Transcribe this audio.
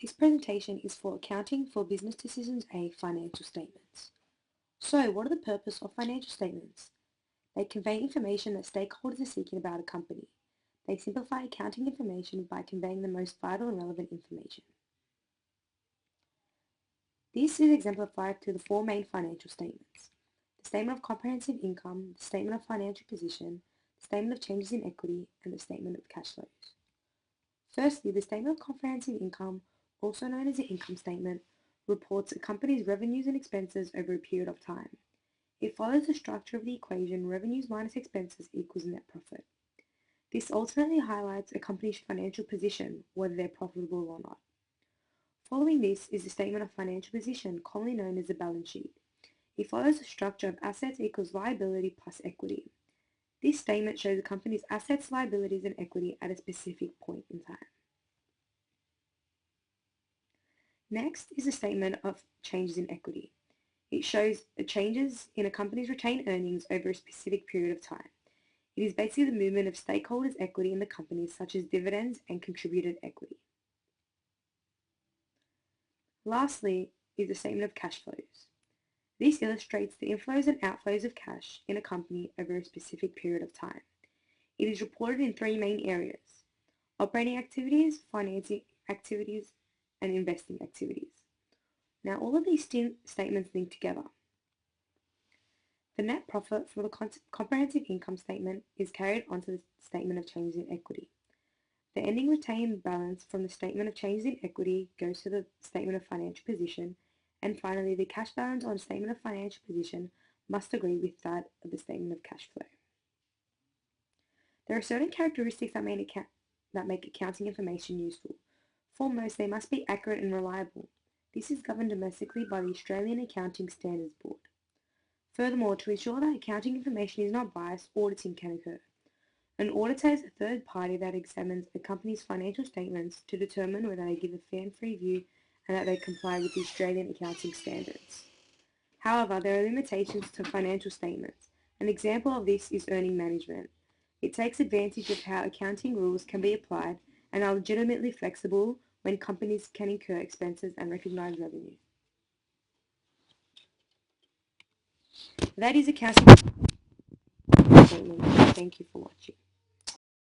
This presentation is for Accounting for Business Decisions A financial statements. So, what are the purpose of financial statements? They convey information that stakeholders are seeking about a company. They simplify accounting information by conveying the most vital and relevant information. This is exemplified through the four main financial statements: the Statement of Comprehensive Income, the Statement of Financial Position, the Statement of Changes in Equity, and the Statement of Cash Flows. Firstly, the Statement of Comprehensive Income, also known as the income statement, reports a company's revenues and expenses over a period of time. It follows the structure of the equation revenues minus expenses equals net profit. This ultimately highlights a company's financial position, whether they're profitable or not. Following this is the Statement of Financial Position, commonly known as the balance sheet. It follows the structure of assets equals liability plus equity. This statement shows a company's assets, liabilities, and equity at a specific point in time. Next is a statement of changes in equity. It shows the changes in a company's retained earnings over a specific period of time. It is basically the movement of stakeholders' equity in the company, such as dividends and contributed equity. Lastly is a statement of cash flows. This illustrates the inflows and outflows of cash in a company over a specific period of time. It is reported in three main areas: operating activities, financing activities, and investing activities. Now, all of these statements link together. The net profit for the comprehensive income statement is carried onto the statement of changes in equity. The ending retained balance from the statement of changes in equity goes to the statement of financial position, and finally the cash balance on statement of financial position must agree with that of the statement of cash flow. There are certain characteristics that make accounting information useful. Foremost, they must be accurate and reliable. This is governed domestically by the Australian Accounting Standards Board. Furthermore, to ensure that accounting information is not biased, auditing can occur. An auditor is a third party that examines a company's financial statements to determine whether they give a fair and free view and that they comply with the Australian accounting standards. However, there are limitations to financial statements. An example of this is earning management. It takes advantage of how accounting rules can be applied and are legitimately flexible when companies can incur expenses and recognize revenue. That is accounting statement. Thank you for watching.